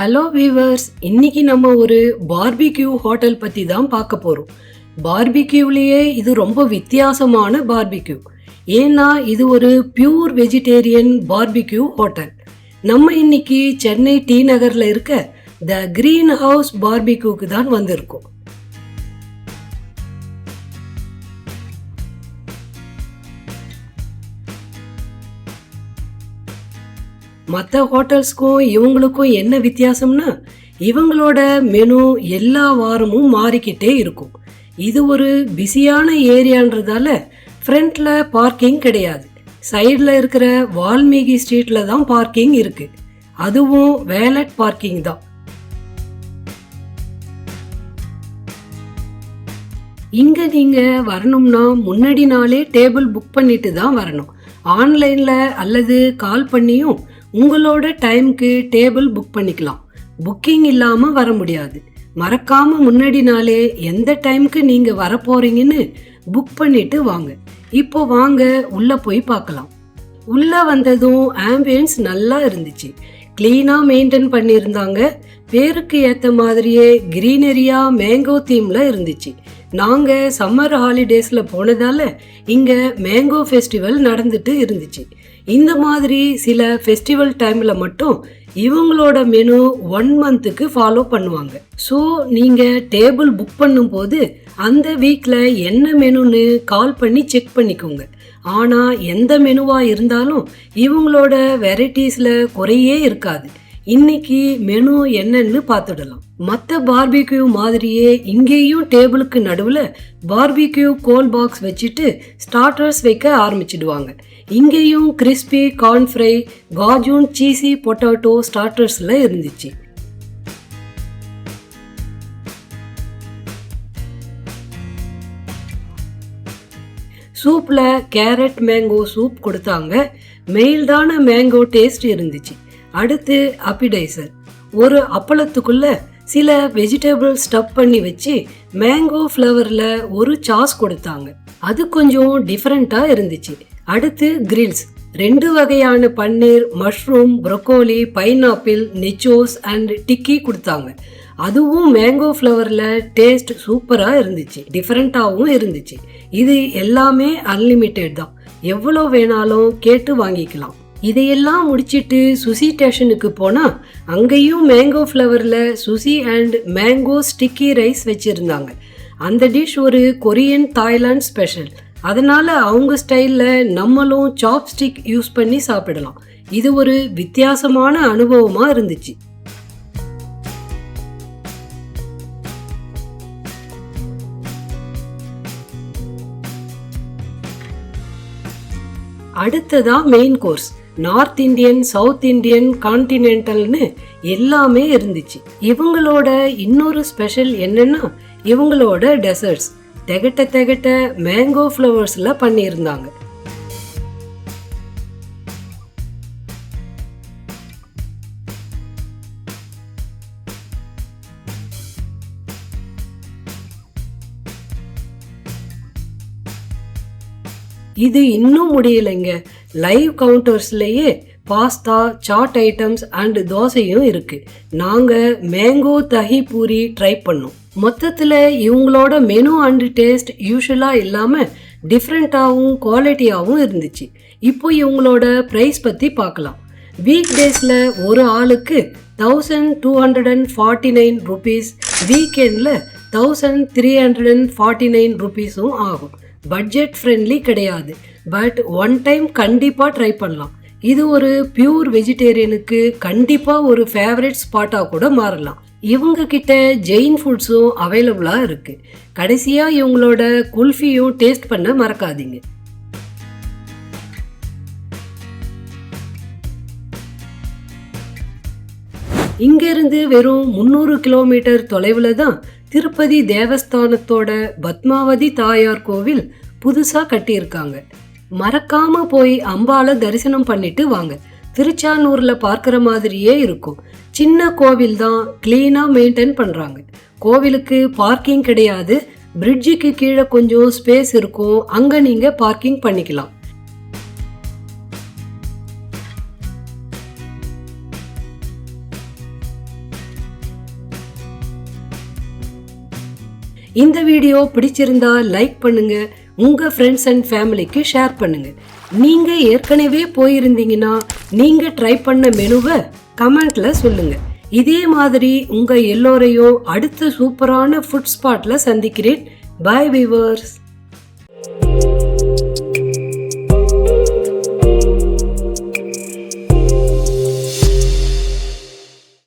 Hello viewers, இன்னைக்கு நம்ம ஒரு பார்பிக்யூ ஹோட்டல் பற்றி தான் பார்க்க போகிறோம். பார்பிக்யூலேயே இது ரொம்ப வித்தியாசமான பார்பிக்யூ. ஏன்னா இது ஒரு பியூர் வெஜிடேரியன் பார்பிக்யூ ஹோட்டல். நம்ம இன்னைக்கு சென்னை டி நகரில் இருக்க த கிரீன் ஹவுஸ் பார்பிக்யூக்கு தான் வந்திருக்கோம். மற்ற ஹோட்டல்ஸ்க்கும் இவங்களுக்கும் என்ன வித்தியாசம்னா, இவங்களோட மெனு எல்லா வாரமும் மாறிக்கிட்டே இருக்கும். இது ஒரு பிஸியான ஏரியான்றதால ஃப்ரண்ட்டில் பார்க்கிங் கிடையாது. சைடில் இருக்கிற வால்மீகி ஸ்ட்ரீட்டில் தான் பார்க்கிங் இருக்கு. அதுவும் வேலட் பார்க்கிங் தான். இங்கே நீங்கள் வரணும்னா முன்னாடி நாளே டேபிள் புக் பண்ணிட்டு தான் வரணும். ஆன்லைனில் அல்லது கால் பண்ணியும் உங்களோட டைமுக்கு டேபிள் புக் பண்ணிக்கலாம். புக்கிங் இல்லாமல் வர முடியாது. மறக்காமல் முன்னாடி நாளே எந்த டைமுக்கு நீங்கள் வர போகிறீங்கன்னு புக் பண்ணிட்டு வாங்க. இப்போ வாங்க உள்ளே போய் பார்க்கலாம். உள்ளே வந்ததும் ஆம்பியன்ஸ் நல்லா இருந்துச்சு. க்ளீனாக மெயின்டைன் பண்ணியிருந்தாங்க. பேருக்கு ஏற்ற மாதிரியே கிரீனரியாக மேங்கோ தீமில் இருந்துச்சு. நாங்கள் சம்மர் ஹாலிடேஸில் போனதால் இங்கே மேங்கோ ஃபெஸ்டிவல் நடந்துட்டு இருந்துச்சு. இந்த மாதிரி சில ஃபெஸ்டிவல் டைமில் மட்டும் இவங்களோட மெனு 1 மந்த்துக்கு ஃபாலோ பண்ணுவாங்க. ஸோ நீங்கள் டேபிள் புக் பண்ணும்போது அந்த வீக்கில் என்ன மெனுன்னு கால் பண்ணி செக் பண்ணிக்கோங்க. ஆனால் எந்த மெனுவாக இருந்தாலும் இவங்களோட வெரைட்டிஸில் குறையே இருக்காது. இன்னைக்கு மெனு என்னன்னு பார்த்துடலாம். மற்ற பார்பிக்யூ மாதிரியே இங்கேயும் டேபிளுக்கு நடுவில் பார்பிக்யூ கோல் பாக்ஸ் வச்சுட்டு ஸ்டார்டர்ஸ் வைக்க ஆரம்பிச்சிடுவாங்க. இங்கேயும் crispy corn fry, Cajun சீசி potato ஸ்டார்டர்ஸில் இருந்துச்சு. சூப்பில் கேரட் மேங்கோ சூப் கொடுத்தாங்க. மெயில்டான மேங்கோ டேஸ்ட் இருந்துச்சு. அடுத்து அப்பிடைசர், ஒரு அப்பளத்துக்குள்ள சில வெஜிடபிள் ஸ்டப் பண்ணி வச்சு மேங்கோ ஃப்ளவரில் ஒரு சாஸ் கொடுத்தாங்க. அது கொஞ்சம் டிஃப்ரெண்ட்டாக இருந்துச்சு. அடுத்து கிரில்ஸ், 2 வகையான பன்னீர், மஷ்ரூம், ப்ரொக்கோலி, பைனாப்பிள், நெச்சோஸ் அண்ட் டிக்கி கொடுத்தாங்க. அதுவும் மேங்கோ ஃப்ளவரில் டேஸ்ட் சூப்பராக இருந்துச்சு. டிஃப்ரெண்ட்டாகவும் இருந்துச்சு. இது எல்லாமே அன்லிமிட்டெட் தான். எவ்வளோ வேணாலும் கேட்டு வாங்கிக்கலாம். இதையெல்லாம் முடிச்சிட்டு சுஷி ஸ்டேஷனுக்கு போனால் அங்கேயும் மேங்கோ ஃப்ளவரில் sushi and mango sticky rice வச்சுருந்தாங்க. அந்த டிஷ் ஒரு கொரியன் தாய்லாந்து ஸ்பெஷல். அதனால் அவங்க ஸ்டைலில் நம்மளும் சாப்ஸ்டிக் யூஸ் பண்ணி சாப்பிடலாம். இது ஒரு வித்தியாசமான அனுபவமாக இருந்துச்சு. அடுத்ததா main course. North Indian, south Indian, கான்டினென்டல்னு எல்லாமே இருந்துச்சு. இவங்களோட இன்னொரு ஸ்பெஷல் என்னன்னா இவங்களோட டெசர்ட்ஸ் திகட்ட மேங்கோ ஃப்ளவர்ஸில் பண்ணியிருந்தாங்க. இது இன்னும் முடியலைங்க. லைவ் கவுண்டர்ஸ்லேயே பாஸ்தா, சாட் ஐட்டம்ஸ் அண்ட் தோசையும் இருக்கு. நாங்கள் மேங்கோ தஹி பூரி ட்ரை பண்ணோம். மொத்தத்தில் இவங்களோட மெனு அண்ட் டேஸ்ட் யூஷுவலாக இல்லாமல் டிஃப்ரெண்ட்டாகவும் குவாலிட்டியாகவும் இருந்துச்சு. இப்போ இவங்களோட ப்ரைஸ் பற்றி பார்க்கலாம். வீக் டேஸில் ஒரு ஆளுக்கு 1249 ருபீஸ், வீக்கெண்டில் 1349 ருபீஸும் ஆகும். பட்ஜெட் ஃப்ரெண்ட்லி கிடையாது. பட் ஒன் டைம் கண்டிப்பாக ட்ரை பண்ணலாம். இது ஒரு பியூர் வெஜிடேரியனுக்கு கண்டிப்பாக ஒரு ஃபேவரட் ஸ்பாட்டாக கூட மாறலாம். இவங்க கிட்ட ஜெயின் ஃபுட்ஸும் அவைலபிளாக இருக்குது. கடைசியாக இவங்களோட குல்ஃபியும் டேஸ்ட் பண்ண மறக்காதீங்க. இங்கேருந்து வெறும் 300 கிலோமீட்டர் தொலைவில் தான் திருப்பதி தேவஸ்தானத்தோட பத்மாவதி தாயார் கோவில் புதுசாக கட்டியிருக்காங்க. மறக்காமல் போய் அம்பாவை தரிசனம் பண்ணிட்டு வாங்க. திருச்சானூரில் பார்க்குற மாதிரியே இருக்கும். சின்ன கோவில் தான், க்ளீனாக மெயின்டைன் பண்ணுறாங்க. கோவிலுக்கு பார்க்கிங் கிடையாது. பிரிட்ஜுக்கு கீழே கொஞ்சம் ஸ்பேஸ் இருக்கும். அங்கே நீங்கள் பார்க்கிங் பண்ணிக்கலாம். இந்த வீடியோ பிடிச்சிருந்தா லைக் பண்ணுங்க, உங்க ஃப்ரெண்ட்ஸ் அண்ட் ஃபேமிலிக்கு ஷேர் பண்ணுங்க. நீங்க ஏற்கனவே போயிருந்தீங்கன்னா நீங்க ட்ரை பண்ண மெனுவை கமெண்ட்ல சொல்லுங்க. இதே மாதிரி உங்க எல்லோரையும் அடுத்த சூப்பரான ஃபுட் ஸ்பாட்ல சந்திக்கிறேன். Bye viewers.